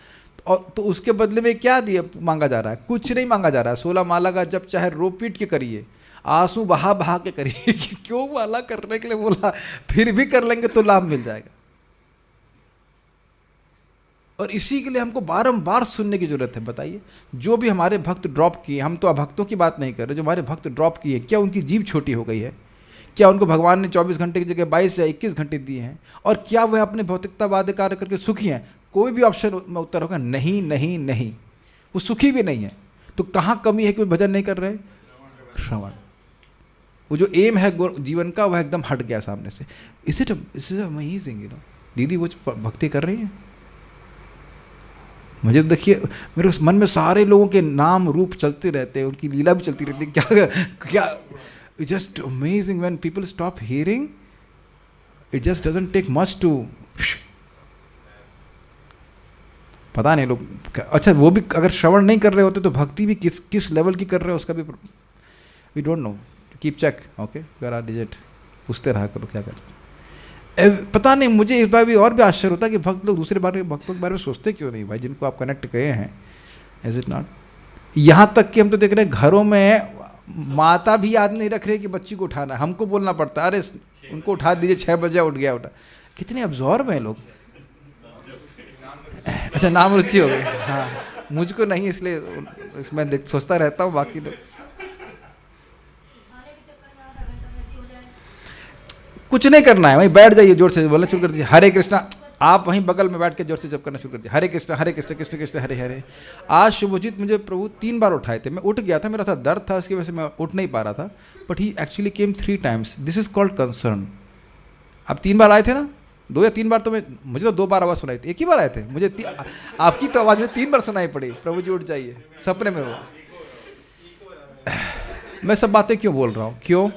तो उसके बदले में क्या दिया मांगा जा रहा है? कुछ नहीं मांगा जा रहा है. 16 माला का जब चाहे रो पीट के करिए, आंसू बहा बहा के करिए. क्यों माला करने के लिए बोला? फिर भी कर लेंगे तो लाभ मिल जाएगा. और इसी के लिए हमको बारंबार सुनने की जरूरत है. बताइए, जो भी हमारे भक्त ड्रॉप किए, हम तो अभक्तों की बात नहीं कर रहे, जो हमारे भक्त ड्रॉप किए, क्या उनकी जीभ छोटी हो गई है? क्या उनको भगवान ने 24 घंटे की जगह 22 या 21 घंटे दिए हैं? और क्या वह अपने भौतिकतावादी कार्य करके सुखी हैं? कोई भी ऑप्शन में उत्तर होगा नहीं नहीं नहीं. वो सुखी भी नहीं है. तो कहाँ कमी है कि वो भजन नहीं कर रहे? श्रवण. वो जो एम है जीवन का, वह एकदम हट गया सामने से. Is it amazing, you know. दीदी वो भक्ति कर रही है, मुझे तो देखिए मेरे मन में सारे लोगों के नाम रूप चलते रहते हैं, उनकी लीला भी चलती रहती है. क्या क्या just amazing when people stop hearing. It just doesn't take much to. पता नहीं लोग. अच्छा, वो भी अगर श्रवण नहीं कर रहे होते तो भक्ति भी किस लेवल की कर रहे हो उसका भी we don't know. Keep check. Okay, you are digit. पूछते रहा करो क्या कर. पता नहीं, मुझे इस बार भी और भी आश्चर्य होता है कि भक्त लोग दूसरे भक्तों के बारे में सोचते क्यों नहीं भाई, जिनको आप कनेक्ट गए हैं. Is it not? यहाँ तक कि हम तो देख रहे हैं घरों में माता भी याद नहीं रख रही कि बच्ची को उठाना है. हमको बोलना पड़ता है, अरे उनको उठा दीजिए, 6 बजे उठ गया. उठा. कितने अब्जॉर्ब हैं लोग. अच्छा, नाम रुचि हो गई. हाँ, मुझको नहीं, इसलिए मैं सोचता रहता हूँ. बाकी लोग कुछ नहीं करना है, वहीं बैठ जाइए, जोर से बोलना शुरू कर दीजिए हरे कृष्णा। आप वहीं बगल में बैठ के जोर से जप करना शुरू कर दिया, हरे कृष्ण कृष्ण कृष्ण हरे हरे। आज शुभजीत मुझे प्रभु 3 बार उठाए थे, मैं उठ गया था, मेरा था दर्द था, इसकी वजह से मैं उठ नहीं पा रहा था, but he actually came 3 times। This is called concern. आप 3 बार आए थे ना, 2 या 3 बार, तो मुझे तो 2 बार आवाज़ सुनाई थी, एक ही बार आए थे मुझे। आपकी तो आवाज़ मुझे 3 बार सुनाई पड़ी, प्रभु जी उठ जाइए, सपने में हो। मैं सब बातें क्यों बोल रहा हूँ, क्यों?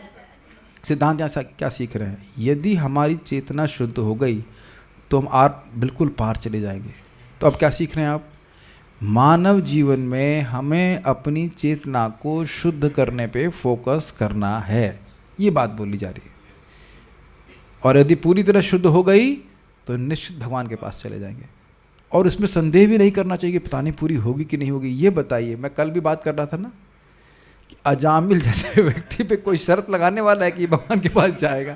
सिद्धांत यहाँ क्या सीख रहे हैं? यदि हमारी चेतना शुद्ध हो गई तो हम आप बिल्कुल पार चले जाएंगे। तो अब क्या सीख रहे हैं आप? मानव जीवन में हमें अपनी चेतना को शुद्ध करने पे फोकस करना है, ये बात बोली जा रही है। और यदि पूरी तरह शुद्ध हो गई तो निश्चित भगवान के पास चले जाएंगे। और इसमें संदेह भी नहीं करना चाहिए कि पता नहीं पूरी होगी कि नहीं होगी। ये बताइए, मैं कल भी बात कर रहा था ना कि अजामिल जैसे व्यक्ति पे कोई शर्त लगाने वाला है कि भगवान के पास जाएगा?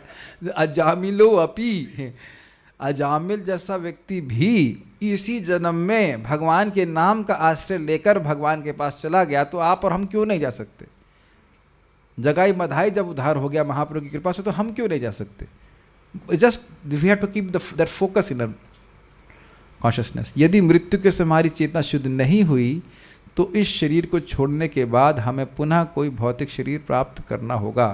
अजामिलो अपी, अजामिल जैसा व्यक्ति भी इसी जन्म में भगवान के नाम का आश्रय लेकर भगवान के पास चला गया, तो आप और हम क्यों नहीं जा सकते? जगाई मधाई जब उद्धार हो गया महाप्रभु की कृपा से, तो हम क्यों नहीं जा सकते? Just we have to keep that focus in consciousness. यदि मृत्यु के समय हमारी चेतना शुद्ध नहीं हुई तो इस शरीर को छोड़ने के बाद हमें पुनः कोई भौतिक शरीर प्राप्त करना होगा।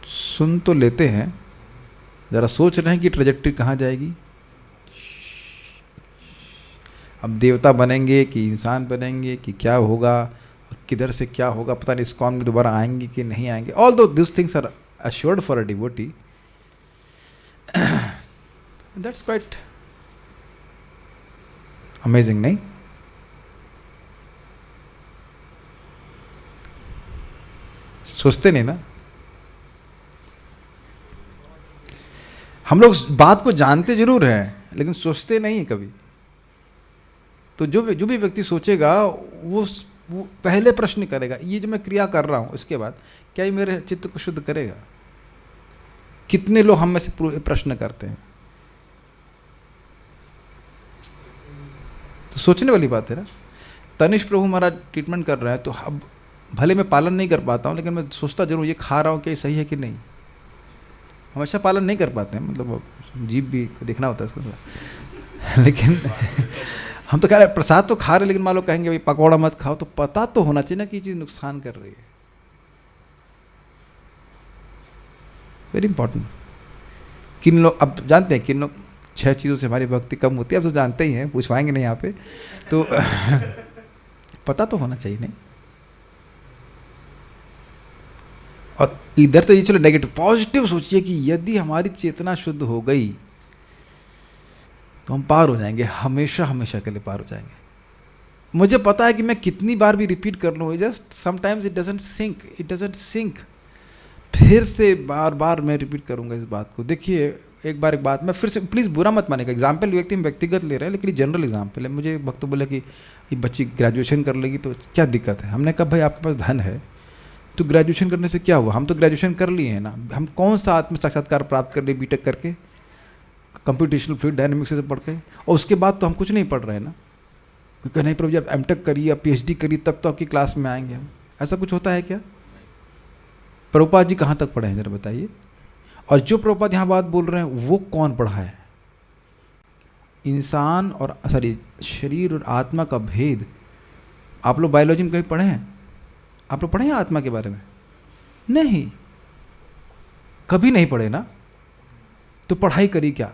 सुन तो लेते हैं, ज़रा सोच रहे हैं कि ट्रेजेक्ट्री कहाँ जाएगी। अब देवता बनेंगे कि इंसान बनेंगे कि क्या होगा, किधर से क्या होगा, पता नहीं इस्कॉन में दोबारा आएंगे कि नहीं आएंगे। Although this things are assured for a devotee. That's quite amazing, नहीं? सोचते नहीं ना? हम लोग बात को जानते जरूर हैं लेकिन सोचते नहीं कभी। तो जो भी व्यक्ति सोचेगा वो पहले प्रश्न करेगा, ये जो मैं क्रिया कर रहा हूँ इसके बाद क्या ये मेरे चित्त को शुद्ध करेगा? कितने लोग हम में से प्रश्न करते हैं? तो सोचने वाली बात है ना। तनिष्क प्रभु हमारा ट्रीटमेंट कर रहा है, तो अब भले मैं पालन नहीं कर पाता हूँ लेकिन मैं सोचता जरूर ये खा रहा हूँ क्या सही है कि नहीं। हमेशा पालन नहीं कर पाते हैं, मतलब जीभ भी देखना होता है इसको लेकिन हम तो कह रहे प्रसाद तो खा रहे, लेकिन मान लो कहेंगे भाई पकौड़ा मत खाओ, तो पता तो होना चाहिए ना कि ये चीज़ नुकसान कर रही है। Very important. किन लोग अब जानते हैं, किन लोग 6 चीज़ों से हमारी भक्ति कम होती है, अब तो जानते ही हैं, पूछवाएंगे नहीं यहाँ पे, तो पता तो होना चाहिए नहीं। और इधर तो ये चलो नेगेटिव, पॉजिटिव सोचिए कि यदि हमारी चेतना शुद्ध हो गई तो हम पार हो जाएंगे, हमेशा हमेशा के लिए पार हो जाएंगे। मुझे पता है कि मैं कितनी बार भी रिपीट कर लूँ, just sometimes it doesn't sync. फिर से बार बार मैं रिपीट करूँगा इस बात को। देखिए एक बात मैं फिर से, प्लीज़ बुरा मत मानेगा, एग्जाम्पल व्यक्ति हम व्यक्तिगत ले रहे हैं लेकिन ये जनरल एग्जाम्पल है। मुझे भक्त बोले कि ये बच्ची ग्रेजुएशन कर लेगी तो क्या दिक्कत है? हमने कहा भाई आपके पास धन है तो ग्रेजुएशन करने से क्या हुआ? हम तो ग्रेजुएशन कर लिए हैं ना, हम कौन सा आत्म साक्षात्कार प्राप्त कर लिए बीटेक करके, कंप्यूटेशनल फ्लूइड डायनेमिक्स से पढ़ के, और उसके बाद तो हम कुछ नहीं पढ़ रहे हैं ना। क्योंकि नहीं प्रभु जी आप एमटेक करिए, आप पीएचडी करिए, तब तो आपकी क्लास में आएंगे हम। ऐसा कुछ होता है क्या? प्रभुपाद जी कहाँ तक पढ़े हैं जरा बताइए। और जो प्रभुपाद यहाँ बात बोल रहे हैं वो कौन पढ़ा है? इंसान और शरीर और आत्मा का भेद आप लोग बायोलॉजी में कहीं पढ़े हैं? आप लोग पढ़े हैं आत्मा के बारे में? नहीं, कभी नहीं पढ़े ना। तो पढ़ाई करी क्या?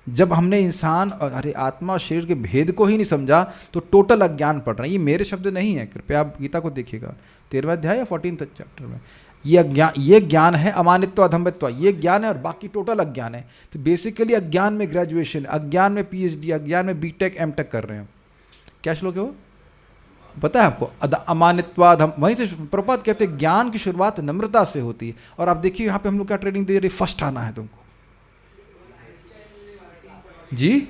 जब हमने इंसान और आत्मा और शरीर के भेद को ही नहीं समझा तो टोटल अज्ञान पढ़ रहे हैं। ये मेरे शब्द नहीं है, कृपया आप गीता को देखिएगा 13वां अध्याय या 14th चैप्टर में। ये ज्ञान है अमानित्व अधम्यत्व, ये ज्ञान है और बाकी टोटल अज्ञान है। तो बेसिकली अज्ञान में ग्रेजुएशन, अज्ञान में पीएचडी, अज्ञान में बीटेक एमटेक कर रहे हैं। क्या श्लोक है वो पता है आपको? अमानित्वाधम। वहीं से प्रभुपाद कहते हैं ज्ञान की शुरुआत नम्रता से होती है। और आप देखिए यहाँ पे हम लोग क्या ट्रेनिंग दे रहे, फर्स्ट आना है तुमको जी।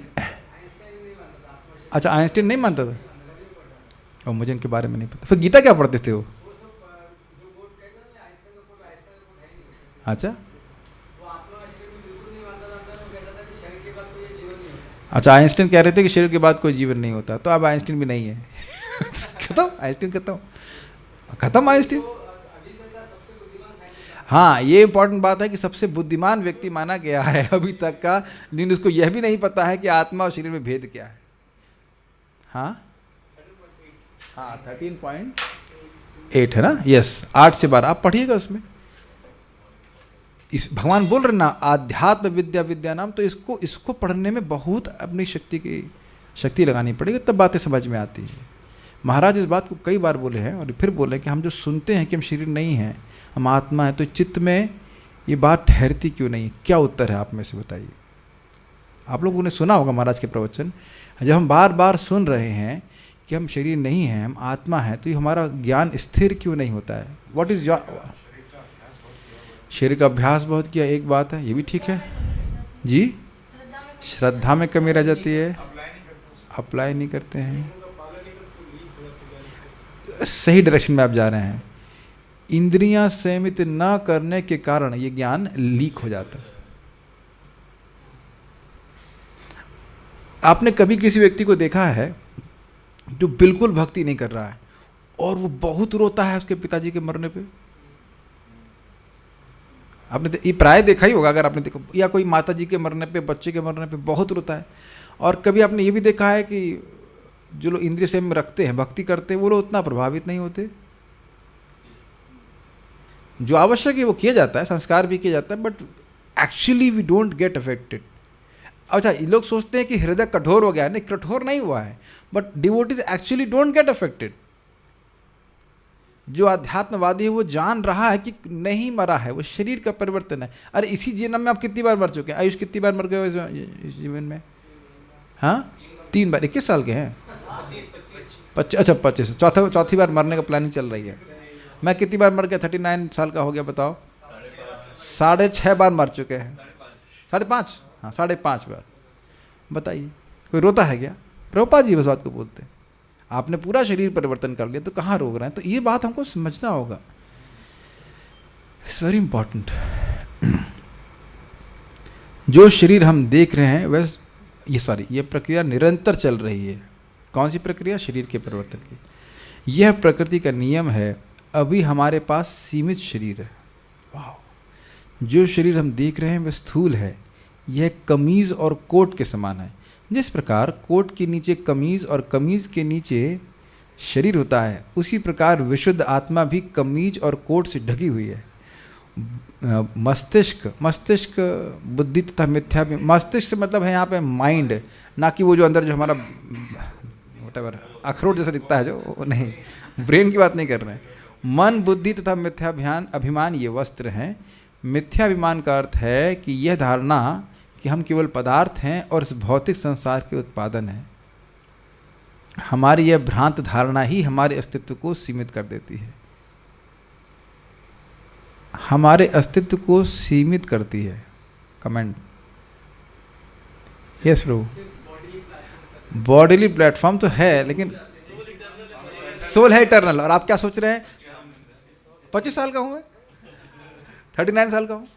अच्छा आइंस्टाइन नहीं मानता था, और मुझे इनके बारे में नहीं पता। फिर गीता क्या पढ़ते थे वो? अच्छा आइंस्टाइन कह रहे थे कि शरीर के बाद कोई जीवन नहीं होता, तो अब आइंस्टाइन भी नहीं है खत्म, आइंस्टाइन खत्म आइंस्टाइन। हाँ, ये इंपॉर्टेंट बात है कि सबसे बुद्धिमान व्यक्ति माना गया है अभी तक का, लेकिन उसको यह भी नहीं पता है कि आत्मा और शरीर में भेद क्या है। हाँ हाँ 13.8 है ना, यस 8 से 12 आप पढ़िएगा उसमें। इस भगवान बोल रहे ना आध्यात्म विद्या विद्या नाम, तो इसको पढ़ने में बहुत अपनी शक्ति लगानी पड़ेगी, तब बातें समझ में आती है। महाराज इस बात को कई बार बोले हैं और फिर बोले कि हम जो सुनते हैं कि हम शरीर नहीं हैं, हम आत्मा है, तो चित्त में ये बात ठहरती क्यों नहीं? क्या उत्तर है आप में से बताइए। आप लोगों ने सुना होगा महाराज के प्रवचन, जब हम बार बार सुन रहे हैं कि हम शरीर नहीं हैं, हम आत्मा हैं, तो ये हमारा ज्ञान स्थिर क्यों नहीं होता है? व्हाट इज शरीर का अभ्यास बहुत किया, एक बात है, ये भी ठीक है जी। श्रद्धा में कमी रह जाती है, अप्लाई नहीं करते हैं, सही डायरेक्शन में आप जा रहे हैं। इंद्रियां संयमित न करने के कारण ये ज्ञान लीक हो जाता है। आपने कभी किसी व्यक्ति को देखा है जो बिल्कुल भक्ति नहीं कर रहा है और वो बहुत रोता है उसके पिताजी के मरने पे? आपने ये प्राय देखा ही होगा अगर आपने देखा, या कोई माताजी के मरने पे, बच्चे के मरने पे बहुत रोता है। और कभी आपने ये भी देखा है कि जो लोग इंद्रिय संयम रखते हैं, भक्ति करते हैं, वो लोग उतना प्रभावित नहीं होते। जो आवश्यक है वो किया जाता है, संस्कार भी किया जाता है, but actually we don't get affected. अच्छा, ये लोग सोचते हैं कि हृदय कठोर हो गया है, नहीं कठोर नहीं हुआ है, but devotees actually don't get affected. जो अध्यात्मवादी है वो जान रहा है कि नहीं मरा है, वो शरीर का परिवर्तन है। अरे इसी जन्म में आप कितनी बार मर चुके हैं? आयुष कितनी बार मर गए हो इस जीवन में? हाँ 3 बार। 21 साल के हैं? 25। चौथी बार मरने का प्लानिंग चल रही है। मैं कितनी बार मर गया? 39 साल का हो गया, बताओ। 6.5 बार मर चुके हैं। 5.5, हाँ 5.5 बार। बताइए कोई रोता है क्या? प्रभुपाद जी बस बात को बोलते हैं, आपने पूरा शरीर परिवर्तन कर लिया तो कहाँ रोक रहे हैं? तो ये बात हमको समझना होगा, इट्स वेरी इंपॉर्टेंट। जो शरीर हम देख रहे हैं वह ये प्रक्रिया निरंतर चल रही है। कौन सी प्रक्रिया? शरीर के परिवर्तन की। यह प्रकृति का नियम है। अभी हमारे पास सीमित शरीर है। वाह! जो शरीर हम देख रहे हैं वह स्थूल है। यह कमीज़ और कोट के समान है। जिस प्रकार कोट के नीचे कमीज़ और कमीज़ के नीचे शरीर होता है, उसी प्रकार विशुद्ध आत्मा भी कमीज और कोट से ढकी हुई है। मस्तिष्क बुद्धि तथा मिथ्या। मस्तिष्क से मतलब है यहाँ पे माइंड, ना कि वो जो अंदर जो हमारा व्हाटएवर अखरोट जैसा दिखता है, जो नहीं, ब्रेन की बात नहीं कर रहे हैं। मन, बुद्धि तथा मिथ्या अभिमान ये वस्त्र हैं। मिथ्याभिमान का अर्थ है कि यह धारणा कि हम केवल पदार्थ हैं और इस भौतिक संसार के उत्पादन हैं। हमारी यह भ्रांत धारणा ही हमारे अस्तित्व को सीमित कर देती है, हमारे अस्तित्व को सीमित करती है। कमेंट। यस प्रभु, बॉडीली प्लेटफॉर्म तो है लेकिन सोल है इटर्नल। और आप क्या सोच रहे हैं? 25 साल का हूँ मैं, 39 साल का हूँ,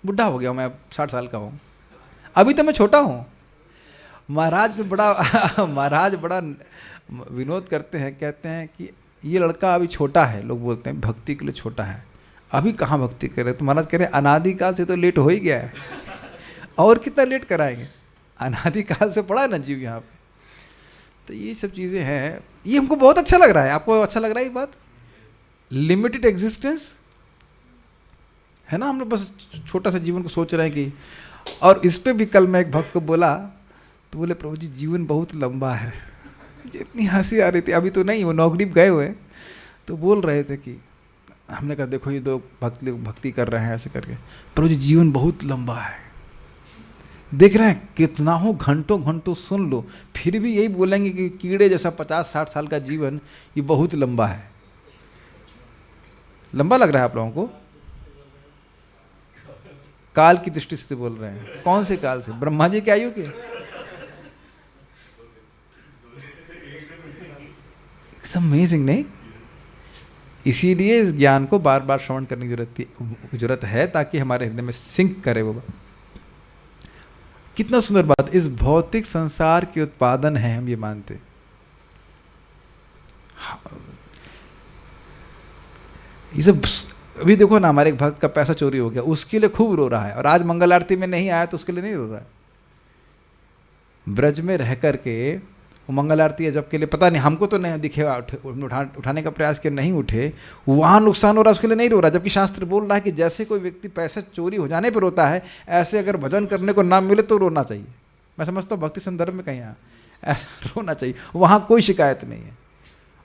बुढ़ा हो गया हूँ मैं, 60 साल का हूँ, अभी तो मैं छोटा हूँ। महाराज बड़ा विनोद करते हैं, कहते हैं कि ये लड़का अभी छोटा है। लोग बोलते हैं भक्ति के लिए छोटा है, अभी कहाँ भक्ति करे? तो महाराज कह रहे हैं अनादिकाल से तो लेट हो ही गया है, और कितना लेट कराएंगे? अनादिकाल से पड़ा है ना जीव यहाँ पे। तो ये सब चीज़ें हैं, ये हमको बहुत अच्छा लग रहा है। आपको अच्छा लग रहा है ये बात? लिमिटेड एग्जिस्टेंस है ना, हम लोग बस छोटा सा जीवन को सोच रहे हैं कि। और इस पे भी कल मैं एक भक्त को बोला तो बोले प्रभु जी जीवन बहुत लंबा है। जितनी हंसी आ रही थी, अभी तो नहीं, वो नौकरी गए हुए, तो बोल रहे थे कि हमने कहा देखो ये दो भक्ति कर रहे हैं ऐसे करके, प्रभु जी जीवन बहुत लंबा है। देख रहे हैं कितना हो, घंटों घंटों सुन लो, फिर भी यही बोलेंगे कि कीड़े जैसा 50-60 साल का जीवन ये बहुत लंबा है। लंबा लग रहा है आप लोगों को? काल की दृष्टि से बोल रहे हैं। कौन से काल से? ब्रह्मा जी की आयु के? इट्स अमेजिंग, नहीं? इसीलिए इस ज्ञान को बार बार श्रवण करने की जरूरत है, ताकि हमारे हृदय में सिंक करे वो। कितना सुंदर बात। इस भौतिक संसार के उत्पादन है, हम ये मानते। ये सब अभी देखो ना, हमारे एक भक्त का पैसा चोरी हो गया, उसके लिए खूब रो रहा है, और आज मंगल आरती में नहीं आया तो उसके लिए नहीं रो रहा है। ब्रज में रह करके वो मंगल आरती है जब के लिए, पता नहीं हमको तो नहीं दिखेगा, उठाने का प्रयास किया, नहीं उठे, वहाँ नुकसान हो रहा है, उसके लिए नहीं रो रहा। जबकि शास्त्र बोल रहा है कि जैसे कोई व्यक्ति पैसा चोरी हो जाने पर रोता है, ऐसे अगर भजन करने को ना मिले तो रोना चाहिए। मैं समझता हूँ भक्ति संदर्भ में कहीं ऐसा रोना चाहिए, वहाँ कोई शिकायत नहीं है।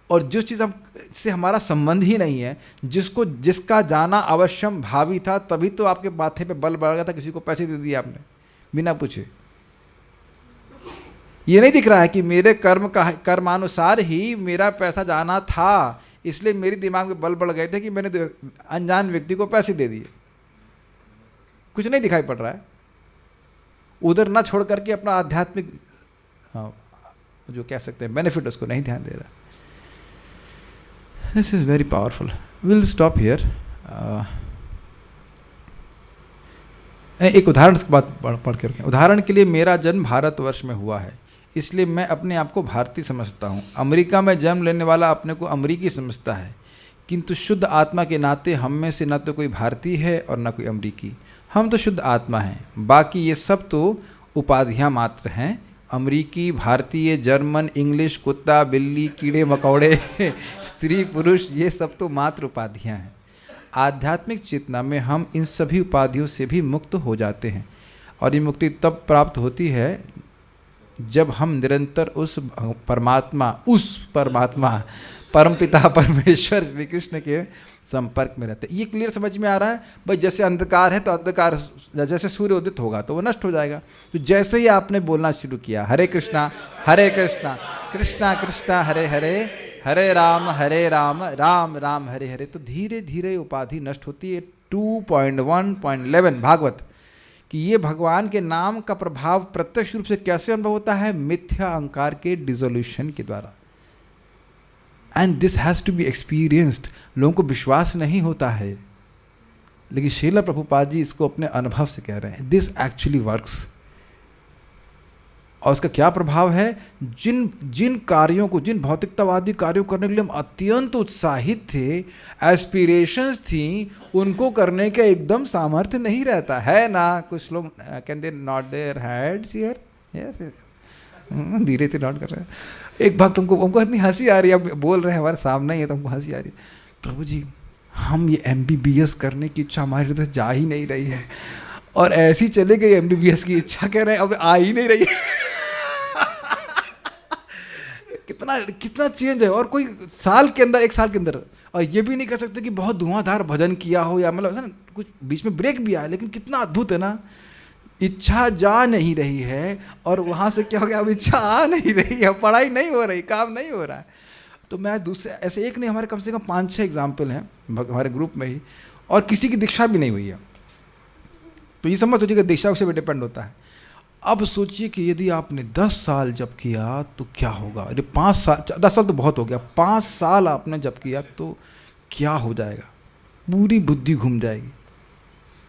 और जो चीज़ हम से हमारा संबंध ही नहीं है, जिसका जाना अवश्यम भावी था, तभी तो आपके माथे पे बल बढ़ गया था, किसी को पैसे दे दिए आपने बिना पूछे। ये नहीं दिख रहा है कि मेरे कर्मानुसार ही मेरा पैसा जाना था, इसलिए मेरे दिमाग में बल बढ़ गए थे कि मैंने अनजान व्यक्ति को पैसे दे दिए। कुछ नहीं दिखाई पड़ रहा है, उधर ना छोड़ करके अपना आध्यात्मिक जो कह सकते हैं बेनिफिट, उसको नहीं ध्यान दे रहा। This is very powerful. Will stop here. एक उदाहरण की बात पढ़ के रखें। उदाहरण के लिए, मेरा जन्म भारतवर्ष में हुआ है, इसलिए मैं अपने आप को भारतीय समझता हूँ। अमेरिका में जन्म लेने वाला अपने को अमरीकी समझता है, किंतु शुद्ध आत्मा के नाते हम में से न तो कोई भारतीय है और न कोई अमरीकी। हम तो शुद्ध आत्मा हैं, बाकी ये सब तो उपाधियाँ मात्र हैं। अमरीकी, भारतीय, जर्मन, इंग्लिश, कुत्ता, बिल्ली, कीड़े मकोड़े, स्त्री, पुरुष, ये सब तो मात्र उपाधियाँ हैं। आध्यात्मिक चेतना में हम इन सभी उपाधियों से भी मुक्त हो जाते हैं, और ये मुक्ति तब प्राप्त होती है जब हम निरंतर उस परमात्मा परमपिता परमेश्वर श्री कृष्ण के संपर्क में रहते हैं। ये क्लियर समझ में आ रहा है भाई? जैसे अंधकार है तो अंधकार, जैसे सूर्य उदित होगा तो वो नष्ट हो जाएगा। तो जैसे ही आपने बोलना शुरू किया हरे कृष्णा कृष्णा कृष्णा हरे हरे, हरे राम राम राम हरे हरे, तो धीरे धीरे उपाधि नष्ट होती है। 2.1.11 भागवत कि ये भगवान के नाम का प्रभाव प्रत्यक्ष रूप से कैसे अनुभव होता है? मिथ्या अहंकार के डिसोल्यूशन के द्वारा। And this has to be experienced. लोगों को विश्वास नहीं होता है, लेकिन श्रील प्रभुपाद जी इसको अपने अनुभव से कह रहे हैं, दिस एक्चुअली वर्क्स। और उसका क्या प्रभाव है? जिन कार्यों को, जिन भौतिकतावादी कार्यों करने के लिए हम अत्यंत उत्साहित थे, एस्पिरेशंस थी, उनको करने का एकदम सामर्थ्य नहीं रहता है ना। कुछ लोग can they not their heads here, yes, धीरे से नॉट कर रहे हैं। एक भक्त हमको इतनी हंसी आ रही है, अब बोल रहे हैं हमारे सामने ही है तो हमको हंसी आ रही है, प्रभु जी हम ये MBBS करने की इच्छा हमारी तरफ जा ही नहीं रही है, और ऐसी चले गई MBBS की इच्छा, कह रहे हैं अब आ ही नहीं रही है। कितना चेंज है। और कोई साल के अंदर, 1 साल के अंदर, और ये भी नहीं कह सकते कि बहुत धुआंधार भजन किया हो, या मतलब ऐसा कुछ बीच में ब्रेक भी आया, लेकिन कितना अद्भुत है ना। इच्छा जा नहीं रही है, और वहाँ से क्या हो गया, अब इच्छा आ नहीं रही है, पढ़ाई नहीं हो रही, काम नहीं हो रहा है। तो मैं दूसरे ऐसे एक नहीं, हमारे कम से कम 5-6 एग्जाम्पल हैं हमारे ग्रुप में ही, और किसी की दीक्षा भी नहीं हुई है। तो ये समझ सोचिए कि दीक्षा उसे भी डिपेंड होता है। अब सोचिए कि यदि आपने 10 साल जप किया तो क्या होगा? अरे 5 साल, 10 साल तो बहुत हो गया, 5 साल आपने जप किया तो क्या हो जाएगा? पूरी बुद्धि घूम जाएगी,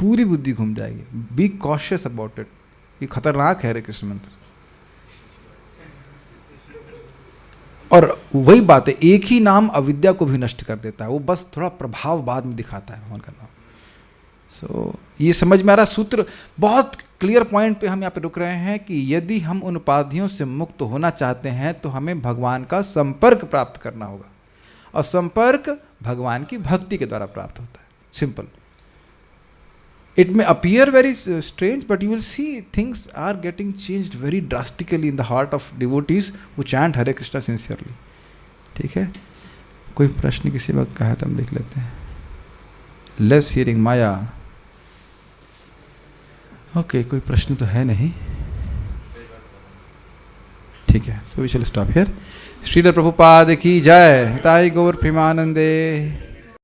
पूरी बुद्धि घूम जाएगी। Be cautious about it. ये खतरनाक है हरे कृष्ण मंत्र। और वही बात है, एक ही नाम अविद्या को भी नष्ट कर देता है, वो बस थोड़ा प्रभाव बाद में दिखाता है भगवान का नाम। ये समझ में आ रहा सूत्र? बहुत क्लियर पॉइंट पे हम यहाँ पे रुक रहे हैं कि यदि हम उन उपाधियों से मुक्त होना चाहते हैं तो हमें भगवान का संपर्क प्राप्त करना होगा, और संपर्क भगवान की भक्ति के द्वारा प्राप्त होता है। Simple. It may appear very strange, but you will see things are getting changed very drastically in the heart of devotees who chant Hare Krishna sincerely. ठीक है? कोई प्रश्न किसी वक्त का है तो हम देख लेते हैं। Less hearing Maya. Okay, कोई प्रश्न तो है नहीं। ठीक है, so we shall stop here. Srila Prabhupada की जय। ताई गौर प्रेमानंदे।